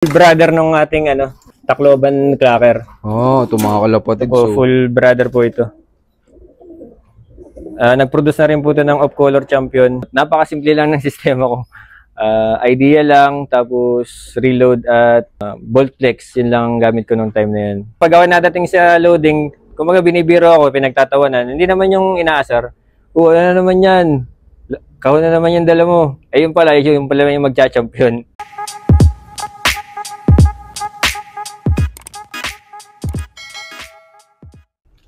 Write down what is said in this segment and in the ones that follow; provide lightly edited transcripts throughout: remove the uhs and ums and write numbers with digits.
Brother nung ating Tacloban Cracker. Oh, ito mga kalapatid. So, full brother po ito. Nag-produce na rin po ito ng off-color champion. Napakasimple lang ng sistema ko. Idea lang, tapos reload at bolt flex. Yun lang gamit ko nung time na yun. Pag nadating sa loading, kumaga binibiro ako, pinagtatawanan. Hindi naman yung inaasar. Ano na naman yan? Kahon na naman yung dala mo. Ayun pala, yung pala yung magcha-champion.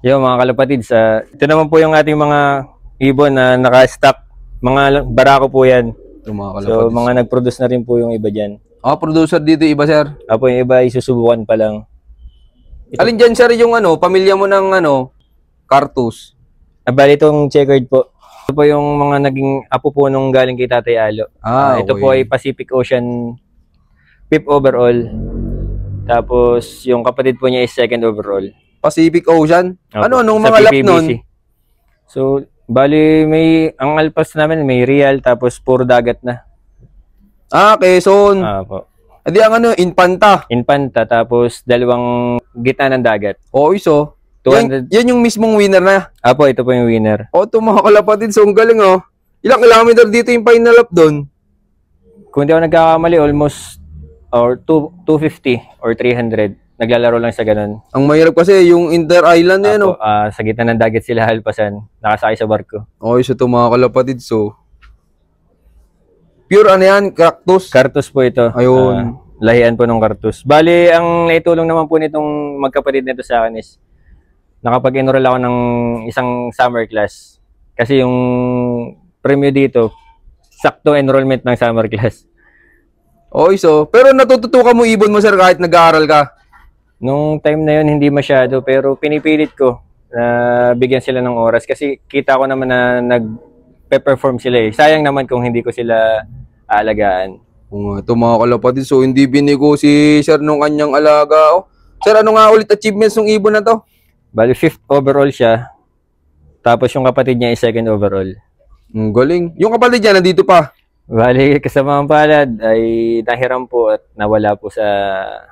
Yo mga kalapatids, ito naman po yung ating mga ibon na naka-stock. Mga barako po yan. So mga nag-produce na rin po yung iba dyan. Producer dito iba, sir? Apo, yung iba isusubukan pa lang. Alin dyan, sir, yung pamilya mo ng Cartus? Bali itong checkered po. Ito po yung mga naging apo po nung galing kay Tatay Alo. Ito okay. po ay Pacific Ocean 5th overall. Tapos yung kapatid po niya is 2nd overall. Pacific Ocean? Opo, anong mga lap nun? So, bali ang alpas namin may real tapos puro dagat na. Quezon. Po. Adi ang Infanta. Infanta tapos dalawang gitna ng dagat. So. 200... Yan yung mismong winner na? Apo, ito po yung winner. Ito mga kalapatid. So, ang galing Ilang kilometer dito yung final lap doon? Kung hindi ako nagkakamali, almost or 250 or 300. Naglalaro lang sa ganun. Ang mahirap kasi yung inter-island na yan, sa gitna ng dagat sila halpasan. Nakasakay sa barko. So ito mga kalapatid. So, pure yan? Cactus? Cartus po ito. Ayun. Lahian po ng Cartus. Bali, ang naitulong naman po nitong magkapatid nito sa akin is nakapag-enroll ako ng isang summer class. Kasi yung premyo dito, sakto enrollment ng summer class. So, pero natututukan mo ibon mo, sir, kahit nag-aaral ka? Nung time na yun, hindi masyado, pero pinipilit ko na bigyan sila ng oras kasi kita ko naman na nag-perform sila . Sayang naman kung hindi ko sila aalagaan. Ito mga kalapatid, so hindi binigo si sir nung kanyang alaga. Sir, ano nga ulit achievements ng ibon na to? Bali, 5th overall siya. Tapos yung kapatid niya is 2nd overall. Galing. Yung kapatid niya nandito pa? Bali, kasama ang palad ay nahiram po at nawala po sa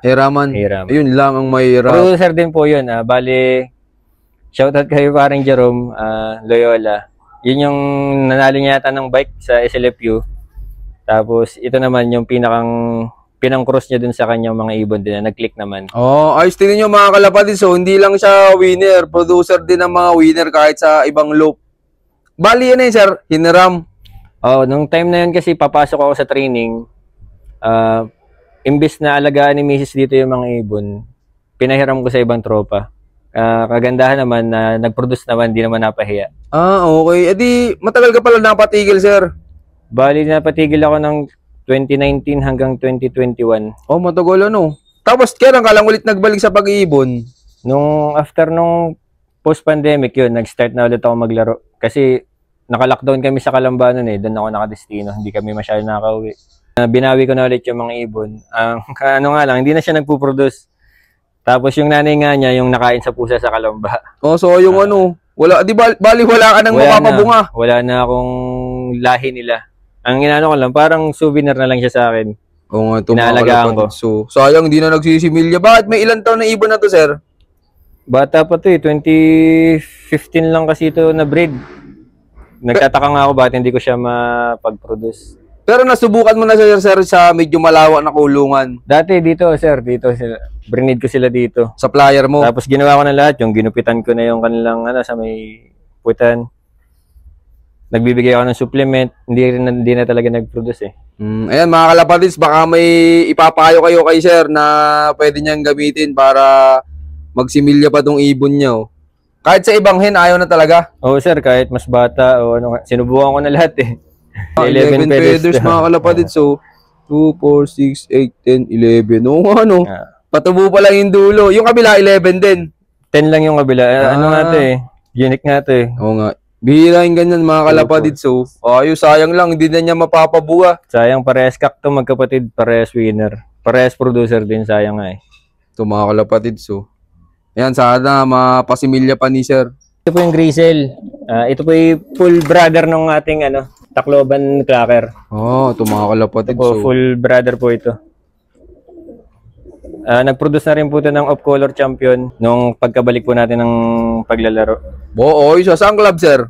hiraman. Ayun lang ang mahirap. Producer din po yun. Bali, shoutout kayo parang Jerome Loyola. Yun yung nanalo niya yata ng bike sa SLFU. Tapos ito naman yung pinang-cross niya dun sa kanyang mga ibon din na nag-click naman. Ayos din niyo mga kalapatid. So hindi lang siya winner. Producer din ng mga winner kahit sa ibang loop. Bali yan sir. Hiniram. Nung time na yun kasi papasok ako sa training, imbis na alagaan ni Mrs. dito yung mga ibon, pinahiram ko sa ibang tropa. Kagandahan naman na nag-produce naman, di naman napahiya. Okay. Edi, matagal ka pala napatigil, sir? Bali, napatigil ako ng 2019 hanggang 2021. Matagal Tapos, kailan ka lang ulit nagbalik sa pag-iibon? After nung post-pandemic yun, nag-start na ulit ako maglaro. Kasi, naka-lockdown kami sa Calamba nun doon ako nakadestino, hindi kami masyado nakauwi. Binawi ko na ulit yung mga ibon. Nga lang, hindi na siya nagpo-produce. Tapos yung nanay nga niya, yung nakain sa pusa sa Calamba. So yung wala, di bali wala ka nang mapapabunga. Wala na akong lahi nila. Ang inano ko lang, parang souvenir na lang siya sa akin. Inaalagaan ko. So, sayang, hindi na nagsisimilya. Bakit may ilang taon na ibon na to, sir? Bata pa to 2015 lang kasi ito na breed. Nagtataka nga ako bakit hindi ko siya mapag-produce. Pero nasubukan mo na sir sa medyo malawak na kulungan? Dati dito sila. Brinid ko sila dito. Sa flyer mo? Tapos ginawa ko na lahat. Yung ginupitan ko na yung kanilang sa may puwitan. Nagbibigay ako ng supplement. Hindi na talaga nag-produce Ayan mga kalapatids, baka may ipapayo kayo kay sir na pwede niyang gamitin para magsimilya pa tong ibon niya. Kahit sa ibang hen, ayaw na talaga? Sir, kahit mas bata sinubukan ko na lahat 11 feathers mga kalapatid. So, 2, 4, 6, 8, 10, 11. Patubo pa lang yung dulo. Yung kabila, 11 din. 10 lang yung kabila. Unique nga to nga. Bihira yung ganyan mga kalapatid. So, ayos, sayang lang. Hindi na niya mapapabuha. Sayang, parehas kakto magkapatid. Parehas winner. Parehas producer din. Sayang nga Ito mga kalapatid. So, ayan, sana mapasimilya pa ni sir. Ito po yung Grizzle. Ito po yung full brother ng ating Tacloban Cracker. Ito mga kalapatid. Full brother po ito. Nag-produce na rin po ito ng off-color champion nung pagkabalik po natin ng paglalaro. Oy, so saan club, sir?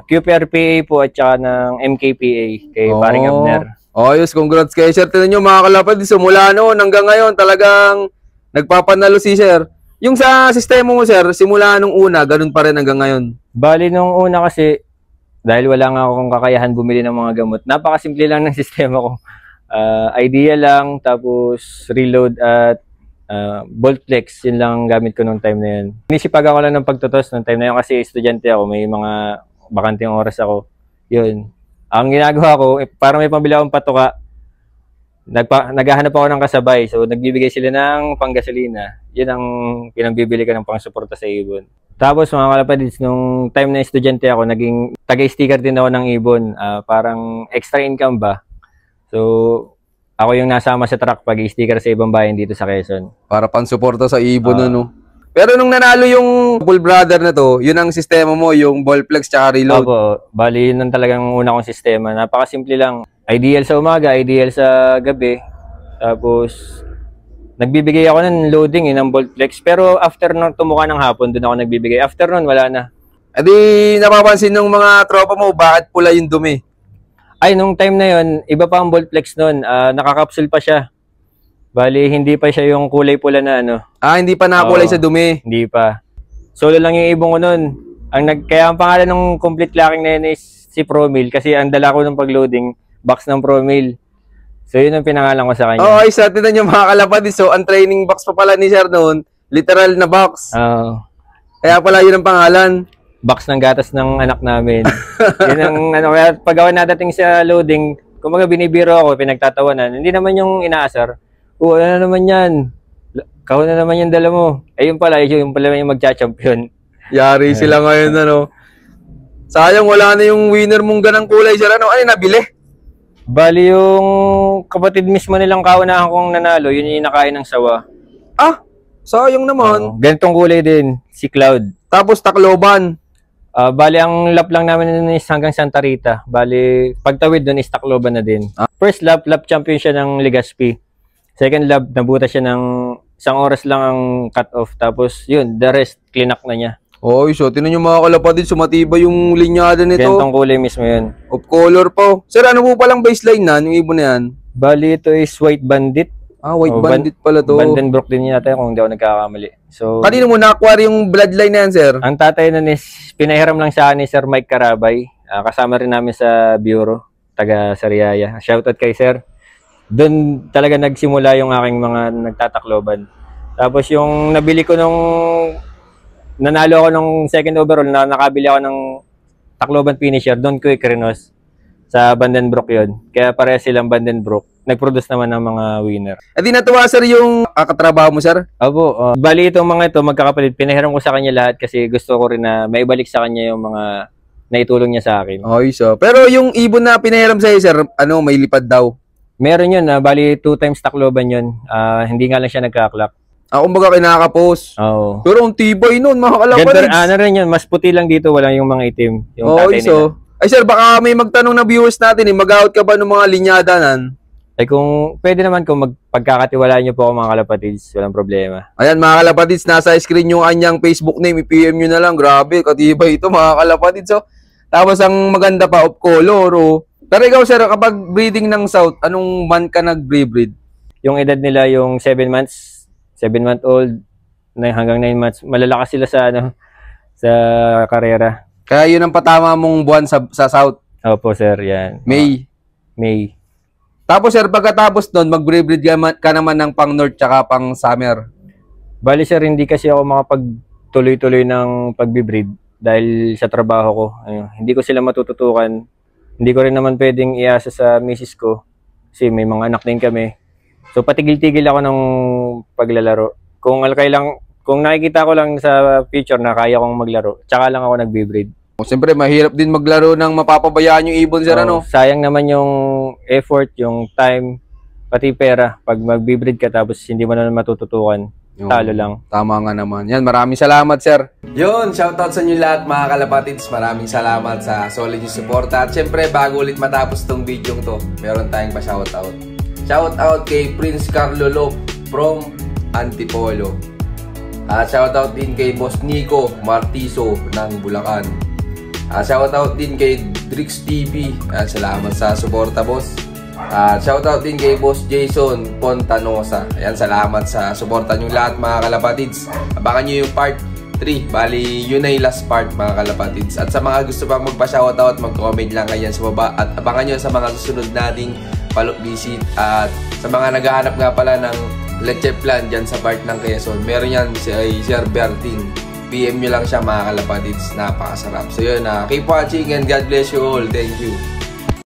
QPRPA po at saka ng MKPA kay Paring Abner. Ayos, congrats kay sir. Tignan nyo mga kalapad, simula noon hanggang ngayon talagang nagpapanalo si sir. Yung sa sistema mo, sir, simula nung una, ganun pa rin hanggang ngayon. Bali nung una kasi, dahil wala nga akong kakayahan bumili ng mga gamot, napakasimple lang ng sistema ko. Idea lang, tapos reload at bolt flex, yun lang gamit ko nung time na yun. Inisipag ako lang ng pagtutos nung time na yun kasi estudyante ako, may mga bakanting oras ako. Yun. Ang ginagawa ko, para may pambili akong patuka, naghahanap ako ng kasabay. So, nagbibigay sila ng panggasolina. Yun ang pinambibili ko ng pangsuporta sa ibon. Tapos, mga kalapadids, nung time na estudyante ako, naging taga-sticker din ako ng ibon. Parang extra income ba? So, ako yung nasama sa truck pag i-sticker sa ibang bayan dito sa Quezon. Para pansuporta sa ibon, no? Pero nung nanalo yung Bull Brother na to, yun ang sistema mo, yung ball flex tsaka reload. Opo, bali yun ang talagang una kong sistema. Napakasimple lang. Ideal sa umaga, ideal sa gabi. Tapos, nagbibigay ako ng loading ng bolt flex. Pero after nung tumuka ng hapon, doon ako nagbibigay. After nun, wala na. E di, napapansin ng mga tropa mo, bakit pula yung dumi? Ay, nung time na yun, iba pa ang bolt flex nun. Nakakapsul pa siya. Bali, hindi pa siya yung kulay pula na ano. Hindi pa nakakulay sa dumi. Hindi pa. Solo lang yung ibon ko nun. Kaya ang pangalan ng complete locking na yun is si Promil. Kasi ang dala ko ng pagloading, box ng Promil. So, yun ang pinangalan ko sa kanya. Ay, sa atin na yung mga kalapad. So, ang training box pa pala ni Sir noon, literal na box. Kaya pala yun ang pangalan. Box ng gatas ng anak namin. Yun ang kaya pag nadating sa loading, kumbaga binibiro ako, pinagtatawanan. Hindi naman yung inaasar. Ano na naman yan? Kahon na naman yung dala mo. Yung pala yung magcha-champion. Yari sila ngayon, ano. Sayang, wala na yung winner mong ganang kulay, sir. Ano nabili? Bali yung kapatid mismo nilang kaunahan kong nanalo, yun yung nakain ng sawa. Sayang naman. Ganitong kulay din, si Cloud. Tapos Tacloban. Bali, ang lap lang namin is hanggang Santa Rita. Bali, pagtawid doon is Tacloban na din. First lap champion siya ng Legazpi. Second lap, nabuta siya ng 1 oras lang ang cut-off. Tapos, yun, the rest, clean up na niya. So, tinan nyo mga kalapatid, sumatibay yung linyada nito. Ganitong kulay mismo yun. Of color po. Sir, ano po palang baseline na, yung ibon na yan? Bali, ito is White Bandit. White Bandit pala to. Vandenbroek din yata kung hindi ako nagkakamali. So, kanino mo na-acquire yung bloodline na yan, sir? Ang tatay nun is, pinahiram lang sa akin ni Sir Mike Carabay. Kasama rin namin sa bureau, taga Sariaya. Shoutout kay Sir. Doon talaga nagsimula yung aking mga nagtatakloban. Tapos yung nabili ko nung nanalo ako nung second overall na nakabili ako ng Tacloban finisher, doon ko ikrinos sa Vandenbroek yun. Kaya pareha silang Vandenbroek. Nag-produce naman ng mga winner. Di natuwa, sir, yung kakatrabaho mo, sir? Opo. Bali itong mga ito, magkakapalit. Pinahiram ko sa kanya lahat kasi gusto ko rin na maibalik sa kanya yung mga naitulong niya sa akin. Pero yung ibon na pinahiram sa'yo, sir, may lipad daw? Meron yun. Bali 2 times Tacloban yun. Hindi nga lang siya nagka-clock. Kumbaga kinakapos. Oo. Pero ang tibay nun, mga kalapalids. Ano rin yun, mas puti lang dito, wala yung mga itim. Yung tatay nila. Ay sir, baka may magtanong na viewers natin, mag-out ka ba ng mga linyadanan? Kung pwede naman kung pagkakatiwalaan nyo po ako mga kalapatids, walang problema. Ayan mga kalapatids, nasa screen yung kanyang Facebook name, i-PM nyo na lang. Grabe, katibay ito mga kalapatids. Tapos ang maganda pa, of color. Pero ikaw sir, kapag breeding ng South, anong month ka nag-breed? Yung edad nila yung 7 months. 7-month-old hanggang 9 months. Malalakas sila sa karera. Kaya yun ang patama mong buwan sa South. Opo, sir. Yan. May. Tapos, sir, pagkatapos doon, mag-breed ka naman ng pang North tsaka pang Summer. Bali, sir, hindi kasi ako makapagtuloy-tuloy ng pag-breed dahil sa trabaho ko. Hindi ko sila matututukan. Hindi ko rin naman pwedeng iasa sa misis ko kasi may mga anak din kami. So patigil-tigil ako ng paglalaro. Kung nakikita ko lang sa future na kaya kong maglaro, tsaka lang ako nagbe-breed. Siyempre, mahirap din maglaro ng mapapabayaan yung ibon, sir, Sayang naman yung effort, yung time, pati pera. Pag magbe-breed ka tapos hindi mo na matututukan, talo lang. Tama nga naman. Yan, maraming salamat, sir. Yun, shoutout sa inyo lahat mga kalapatids. Maraming salamat sa solid yung support. At siyempre, bago ulit matapos tong video to, meron tayong pa-shoutout. Shoutout kay Prince Carlo Lop from Antipolo. Shoutout din kay Boss Nico Martiso ng Bulacan. Shoutout din kay Drix TV. Salamat sa suporta, boss. Shoutout din kay Boss Jason Pontanosa. Ayan, salamat sa suporta nyo lahat, mga kalapatids. Abangan nyo yung part 3. Bali, yun na yung last part, mga kalapatids. At sa mga gusto pang magpa-shoutout, mag-comment lang kayo sa baba. At abangan nyo sa mga susunod nating palok visit. At sa mga naghahanap nga pala ng leche plan dyan sa part ng Quezon, meron yan si Sir Bertin. PM nyo lang siya, mga kalapatids. Napakasarap. So yun, keep watching and God bless you all. Thank you.